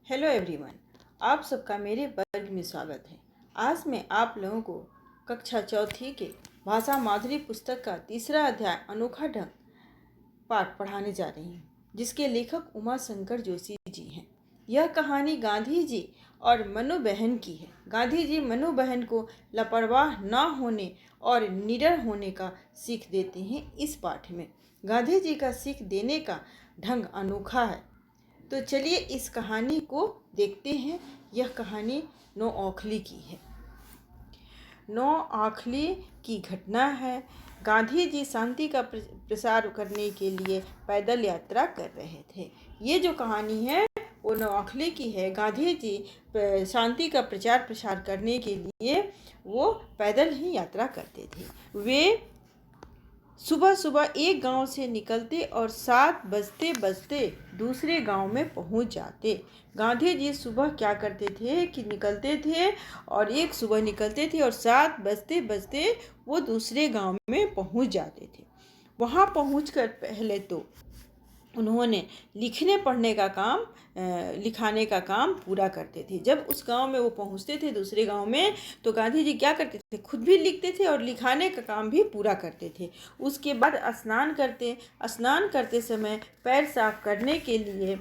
Hello everyone, आप सबका मेरे वर्ग में स्वागत है। आज मैं आप लोगों को कक्षा चौथी के भाषा माधुरी पुस्तक का तीसरा अध्याय अनोखा ढंग पाठ पढ़ाने जा रही हूँ, जिसके लेखक उमा शंकर जोशी जी हैं। यह कहानी गांधी जी और मनु बहन की है। गांधी जी मनु बहन को लापरवाह न होने और निडर होने का सीख देते हैं। इस पाठ में गांधी जी का सीख देने का ढंग अनोखा है। तो चलिए इस कहानी को देखते हैं। यह कहानी नौ औखली की है। नौ औखली की घटना है। गांधी जी शांति का प्रसार करने के लिए पैदल यात्रा कर रहे थे। ये जो कहानी है वो नौ औखली की है। गांधी जी शांति का प्रचार प्रसार करने के लिए वो पैदल ही यात्रा करते थे। वे सुबह सुबह एक गांव से निकलते और 7 बजते बजते दूसरे गांव में पहुंच जाते। गांधी जी सुबह क्या करते थे कि निकलते थे और एक सुबह निकलते थे और 7 बजते बजते वो दूसरे गांव में पहुंच जाते थे। वहां पहुंचकर पहले तो उन्होंने लिखाने का काम पूरा करते थे। जब उस गांव में वो पहुंचते थे दूसरे गांव में, तो गांधी जी क्या करते थे, खुद भी लिखते थे और लिखाने का काम भी पूरा करते थे। उसके बाद स्नान करते समय पैर साफ करने के लिए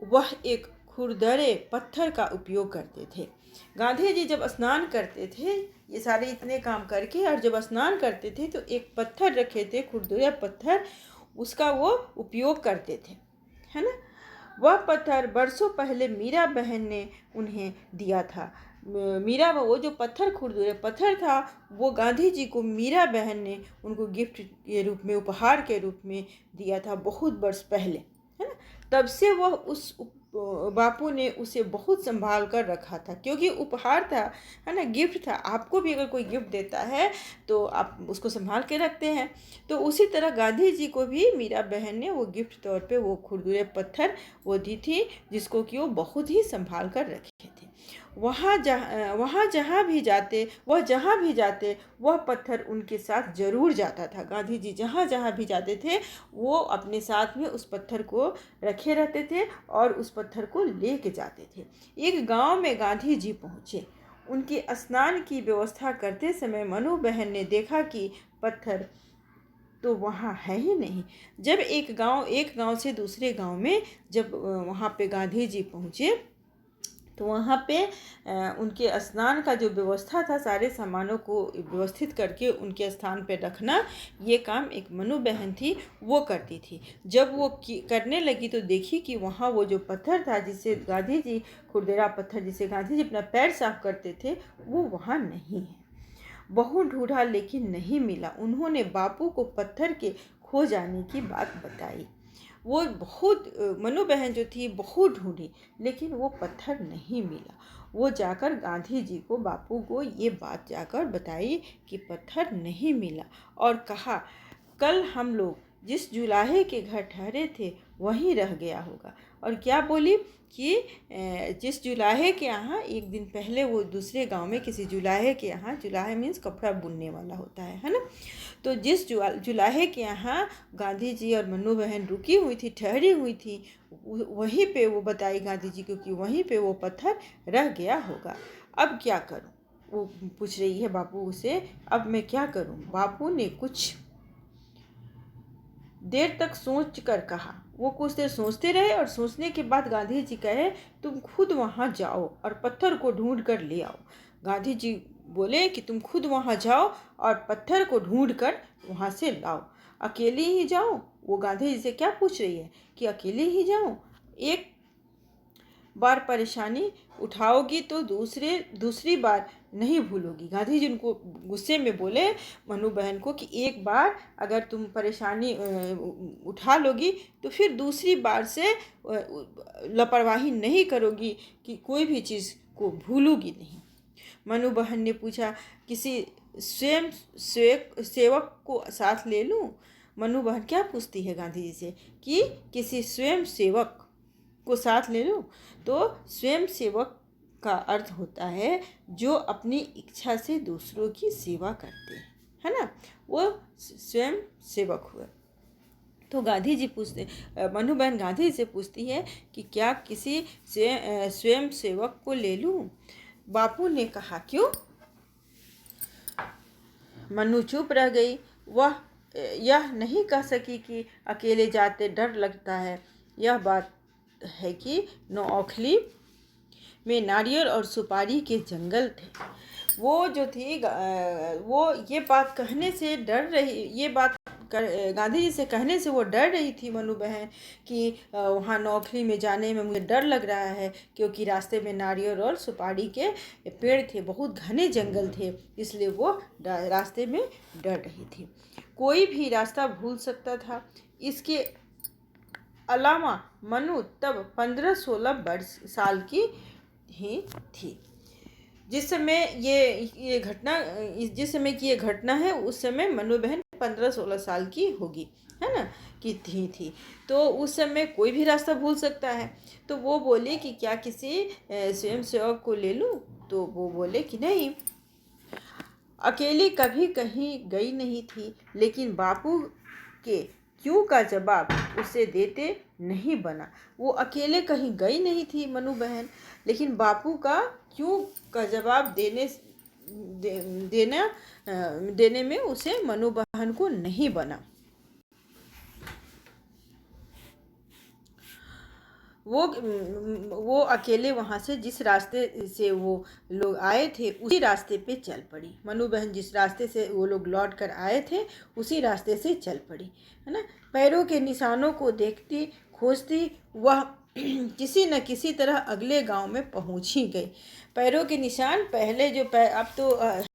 वह एक खुरदरे पत्थर का उपयोग करते थे। गांधी जी जब स्नान करते थे, ये सारे इतने काम करके, और जब स्नान करते थे तो एक पत्थर रखे थे, खुरदुरा पत्थर, उसका वो उपयोग करते थे, है ना। वह पत्थर बरसों पहले मीरा बहन ने उन्हें दिया था। वो जो पत्थर, खुरदुरे पत्थर था, वो गांधी जी को मीरा बहन ने उनको गिफ्ट के रूप में, उपहार के रूप में दिया था बहुत वर्ष पहले, है ना। तब से वह बापू ने उसे बहुत संभाल कर रखा था, क्योंकि उपहार था, है ना, गिफ्ट था। आपको भी अगर कोई गिफ्ट देता है तो आप उसको संभाल के रखते हैं। तो उसी तरह गांधी जी को भी मीरा बहन ने वो गिफ्ट तौर पे वो खुरदुरे पत्थर वो दी थी, जिसको कि वो बहुत ही संभाल कर रखे थे। जहाँ भी जाते वह पत्थर उनके साथ जरूर जाता था। गांधी जी जहाँ जहाँ भी जाते थे वो अपने साथ में उस पत्थर को रखे रहते थे और उस पत्थर को लेके जाते थे। एक गांव में गांधी जी पहुँचे। उनके स्नान की व्यवस्था करते समय मनु बहन ने देखा कि पत्थर तो वहाँ है ही नहीं। जब एक गांव से दूसरे गांव में जब वहाँ पे गांधी जी पहुँचे, तो वहाँ पे उनके स्नान का जो व्यवस्था था, सारे सामानों को व्यवस्थित करके उनके स्थान पे रखना, ये काम एक मनु बहन थी, वो करती थी। जब वो करने लगी तो देखी कि वहाँ वो जो पत्थर था, जिसे गांधी जी, खुरदरा पत्थर जिसे गांधी जी अपना पैर साफ करते थे, वो वहाँ नहीं है। बहुत ढूंढा लेकिन नहीं मिला। उन्होंने बापू को पत्थर के खो जाने की बात बताई। वो बहुत, मनु बहन जो थी, बहुत ढूंढी लेकिन वो पत्थर नहीं मिला। वो जाकर गांधी जी को, बापू को ये बात जाकर बताई कि पत्थर नहीं मिला, और कहा कल हम लोग जिस जुलाहे के घर ठहरे थे वहीं रह गया होगा। और क्या बोली कि जिस जुलाहे के यहाँ, एक दिन पहले वो दूसरे गांव में किसी जुलाहे के यहाँ, जुलाहे मीन्स कपड़ा बुनने वाला होता है ना। तो जिस जुलाहे के यहाँ गांधी जी और मनु बहन रुकी हुई थी, ठहरी हुई थी, वहीं पे वो बताई गांधी जी को कि वहीं पे वो पत्थर रह गया होगा। अब क्या करूं, वो पूछ रही है बापू से, अब मैं क्या करूं। बापू ने कुछ देर तक सोच कर कहा। वो कुछ देर सोचते रहे और सोचने के बाद गांधी जी कहे, तुम खुद वहां जाओ और पत्थर को ढूंढ कर ले आओ। गांधी जी बोले कि तुम खुद वहां जाओ और पत्थर को ढूंढ कर वहां से लाओ। अकेले ही जाओ। वो गांधी जी से क्या पूछ रही है कि अकेले ही जाओ। एक बार परेशानी उठाओगी तो दूसरी बार नहीं भूलोगी। गांधी जी उनको गुस्से में बोले, मनु बहन को, कि एक बार अगर तुम परेशानी उठा लोगी तो फिर दूसरी बार से लापरवाही नहीं करोगी, कि कोई भी चीज़ को भूलोगी नहीं। मनु बहन ने पूछा, किसी स्वयं सेवक को साथ ले लूं। मनु बहन क्या पूछती है गांधी जी से कि किसी स्वयं सेवक को साथ ले लूं। तो स्वयं सेवक का अर्थ होता है जो अपनी इच्छा से दूसरों की सेवा करते हैं, है ना, वो स्वयं सेवक हुए। तो गांधी जी पूछते, मनु बहन गांधी जी से पूछती है कि क्या किसी से स्वयं सेवक को ले लूं? बापू ने कहा क्यों? मनु चुप रह गई। वह यह नहीं कह सकी कि अकेले जाते डर लगता है। यह बात है कि नौखली में नारियल और सुपारी के जंगल थे। वो जो थी वो ये बात कहने से डर रही, ये बात गांधी जी से कहने से वो डर रही थी मनु बहन कि वहाँ नौखली में जाने में मुझे डर लग रहा है, क्योंकि रास्ते में नारियल और सुपारी के पेड़ थे, बहुत घने जंगल थे, इसलिए वो रास्ते में डर रही थी। कोई भी रास्ता भूल सकता था। इसके अलावा मनु तब 15-16 साल की ही थी। जिस समय ये घटना है, उस समय मनु बहन 15-16 साल की होगी, है ना, कि थी। तो उस समय कोई भी रास्ता भूल सकता है। तो वो बोले कि क्या किसी स्वयं सेवक को ले लूं? तो वो बोले कि नहीं, अकेली कभी कहीं गई नहीं थी। लेकिन बापू के क्यों का जवाब उसे देते नहीं बना। वो अकेले कहीं गई नहीं थी मनु बहन, लेकिन बापू का क्यों का जवाब देने में उसे मनु बहन को नहीं बना। वो अकेले वहाँ से जिस रास्ते से वो लोग आए थे उसी रास्ते पे चल पड़ी। मनु बहन जिस रास्ते से वो लोग लौट कर आए थे उसी रास्ते से चल पड़ी, है ना। पैरों के निशानों को देखती खोजती वह किसी न किसी तरह अगले गांव में पहुंच ही गई। पैरों के निशान पहले अब तो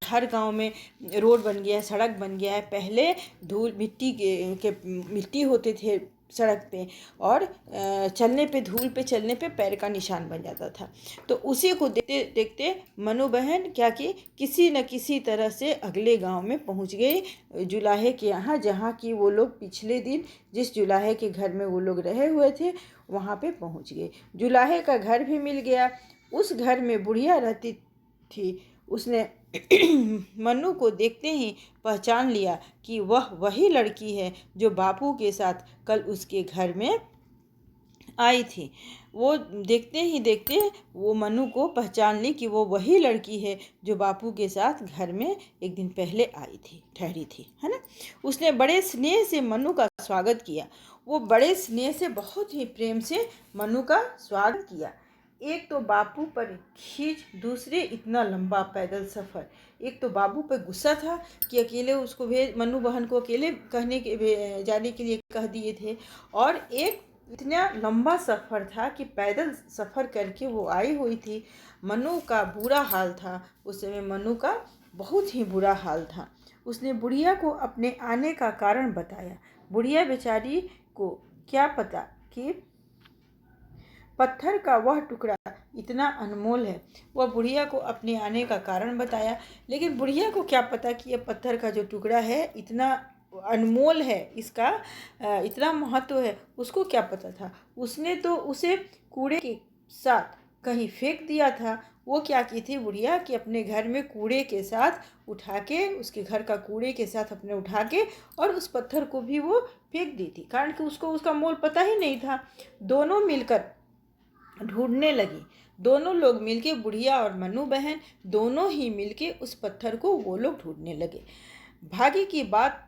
हर गांव में रोड बन गया है, सड़क बन गया है। पहले धूल मिट्टी होते थे सड़क पे, और चलने पे धूल पे चलने पे पैर का निशान बन जाता था। तो उसी को देखते देखते मनु बहन क्या कि किसी न किसी तरह से अगले गांव में पहुंच गई, जुलाहे के यहाँ, जहाँ की वो लोग पिछले दिन जिस जुलाहे के घर में वो लोग रहे हुए थे वहाँ पे पहुंच गए। जुलाहे का घर भी मिल गया। उस घर में बुढ़िया रहती थी। उसने मन्नू को देखते ही पहचान लिया कि वह वही लड़की है जो बापू के साथ कल उसके घर में आई थी। वो देखते ही देखते वो मन्नू को पहचान ली कि वो वही लड़की है जो बापू के साथ घर में एक दिन पहले आई थी, ठहरी थी, है ना। उसने बड़े स्नेह से मन्नू का स्वागत किया। वो बड़े स्नेह से, बहुत ही प्रेम से मन्नू का स्वागत किया। एक तो बापू पर खींच, दूसरे इतना लंबा पैदल सफ़र। एक तो बाबू पर गुस्सा था कि अकेले उसको मन्नू बहन को अकेले जाने के लिए कह दिए थे, और एक इतना लंबा सफ़र था कि पैदल सफ़र करके वो आई हुई थी। मन्नू का बुरा हाल था उस समय, मन्नू का बहुत ही बुरा हाल था। उसने बुढ़िया को अपने आने का कारण बताया। बुढ़िया बेचारी को क्या पता कि पत्थर का वह टुकड़ा इतना अनमोल है। वह बुढ़िया को अपने आने का कारण बताया, लेकिन बुढ़िया को क्या पता कि यह पत्थर का जो टुकड़ा है इतना अनमोल है, इसका इतना महत्व है, उसको क्या पता था। उसने तो उसे कूड़े के साथ कहीं फेंक दिया था। वो क्या की थी बुढ़िया कि अपने घर में कूड़े के साथ उठा के, उसके घर का कूड़े के साथ अपने उठा के और उस पत्थर को भी वो फेंक दी थी, कारण कि उसको उसका मोल पता ही नहीं था। दोनों मिलकर ढूंढने लगी। दोनों लोग मिलके, बुढ़िया और मन्नू बहन दोनों ही मिलके उस पत्थर को वो लोग ढूंढने लगे। भाग्य की बात,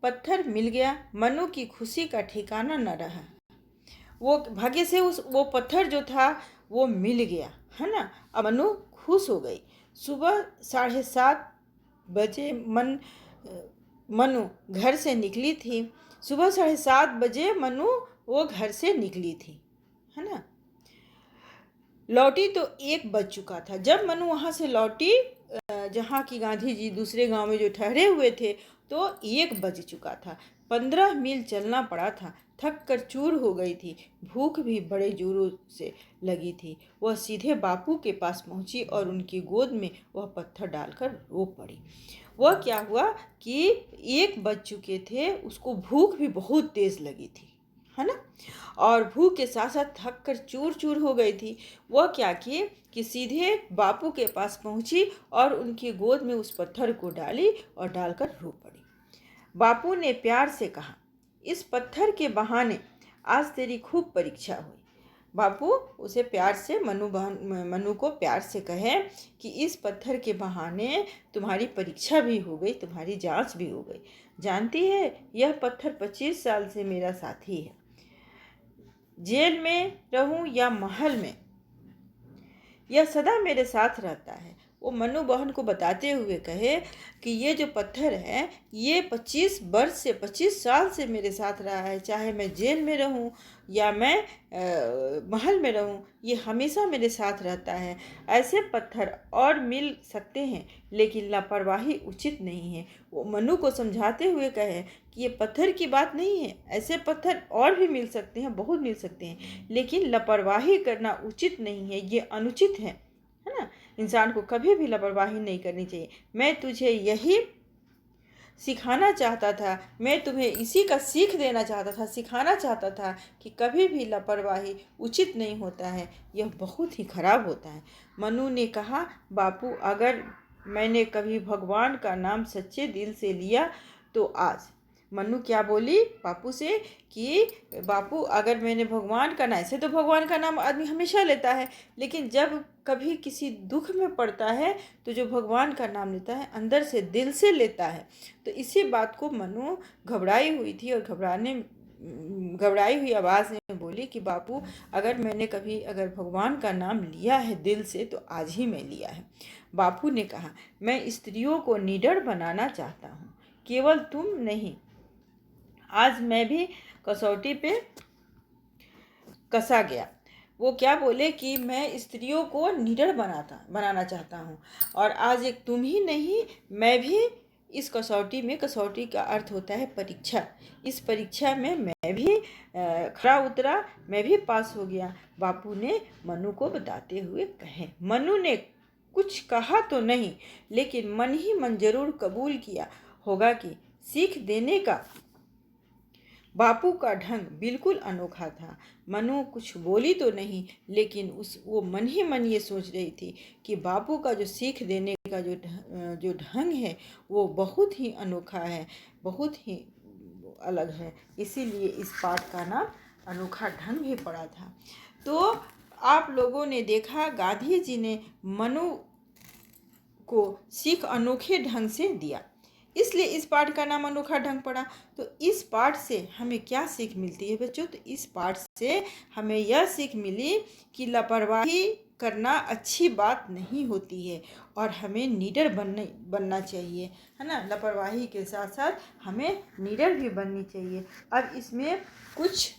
पत्थर मिल गया। मन्नू की खुशी का ठिकाना न रहा। वो भाग्य से वो पत्थर जो था वो मिल गया, है ना। अब मन्नू खुश हो गई। सुबह 7:30 बजे मन्नू घर से निकली थी। सुबह 7:30 बजे मन्नू वो घर से निकली थी, है ना। लौटी तो 1 बज चुका था। जब मनु वहाँ से लौटी, जहाँ की गांधी जी दूसरे गांव में जो ठहरे हुए थे, तो 1 बज चुका था। 15 मील चलना पड़ा था। थक कर चूर हो गई थी। भूख भी बड़े जोरों से लगी थी। वह सीधे बापू के पास पहुँची और उनकी गोद में वह पत्थर डालकर रो पड़ी। वह क्या हुआ कि 1 बज चुके थे, उसको भूख भी बहुत तेज़ लगी थी, है ना, और भूख के साथ साथ थक कर चूर चूर हो गई थी। वह क्या किए कि सीधे बापू के पास पहुंची और उनकी गोद में उस पत्थर को डाली और डालकर रो पड़ी। बापू ने प्यार से कहा, इस पत्थर के बहाने आज तेरी खूब परीक्षा हुई। बापू उसे प्यार से मनु को प्यार से कहे कि इस पत्थर के बहाने तुम्हारी परीक्षा भी हो गई, तुम्हारी जांच भी हो गई। जानती है, यह पत्थर 25 साल से मेरा साथी है। जेल में रहूं या महल में, यह सदा मेरे साथ रहता है। वो मनु बहन को बताते हुए कहे कि ये जो पत्थर है ये 25 साल से मेरे साथ रहा है। चाहे मैं जेल में रहूं या मैं महल में रहूं, ये हमेशा मेरे साथ रहता है। ऐसे पत्थर और मिल सकते हैं, लेकिन लापरवाही उचित नहीं है। वो मनु को समझाते हुए कहे कि ये पत्थर की बात नहीं है, ऐसे पत्थर और भी मिल सकते हैं, बहुत मिल सकते हैं, लेकिन लापरवाही करना उचित नहीं है, ये अनुचित है ना। इंसान को कभी भी लापरवाही नहीं करनी चाहिए। मैं तुझे यही सिखाना चाहता था, मैं तुम्हें इसी का सीख देना चाहता था, सिखाना चाहता था कि कभी भी लापरवाही उचित नहीं होता है, यह बहुत ही खराब होता है। मनु ने कहा, बापू अगर मैंने कभी भगवान का नाम सच्चे दिल से लिया तो आज। मनु क्या बोली बापू से कि बापू अगर मैंने भगवान का नाम, ऐसे तो भगवान का नाम आदमी हमेशा लेता है, लेकिन जब कभी किसी दुख में पड़ता है तो जो भगवान का नाम लेता है अंदर से दिल से लेता है। तो इसी बात को मनु घबराई हुई थी और घबराई हुई आवाज़ में बोली कि बापू अगर भगवान का नाम लिया है दिल से तो आज ही मैं लिया है। बापू ने कहा, मैं स्त्रियों को निडर बनाना चाहता हूँ, केवल तुम नहीं। आज मैं भी कसौटी पे कसा गया। वो क्या बोले कि मैं स्त्रियों को निडर बनाना चाहता हूँ, और आज एक तुम ही नहीं, मैं भी इस कसौटी का अर्थ होता है परीक्षा। इस परीक्षा में मैं भी खरा उतरा, मैं भी पास हो गया। बापू ने मनु को बताते हुए कहे। मनु ने कुछ कहा तो नहीं, लेकिन मन ही मन जरूर कबूल किया होगा कि सीख देने का बापू का ढंग बिल्कुल अनोखा था। मनु कुछ बोली तो नहीं, लेकिन वो मन ही मन ये सोच रही थी कि बापू का जो सीख देने का जो ढंग है वो बहुत ही अनोखा है, बहुत ही अलग है। इसीलिए इस पाठ का नाम अनोखा ढंग ही पड़ा था। तो आप लोगों ने देखा गांधी जी ने मनु को सीख अनोखे ढंग से दिया, इसलिए इस पाठ का नाम अनोखा ढंग पड़ा। तो इस पाठ से हमें क्या सीख मिलती है बच्चों? तो इस पाठ से हमें यह सीख मिली कि लापरवाही करना अच्छी बात नहीं होती है और हमें निडर बनना चाहिए, है ना। लापरवाही के साथ साथ हमें निडर भी बननी चाहिए। अब इसमें कुछ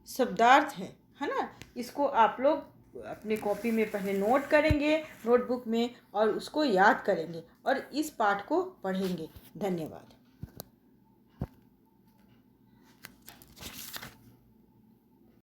शब्दार्थ है ना। इसको आप लोग अपने कॉपी में पहले नोट करेंगे, नोटबुक में, और उसको याद करेंगे और इस पाठ को पढ़ेंगे। धन्यवाद।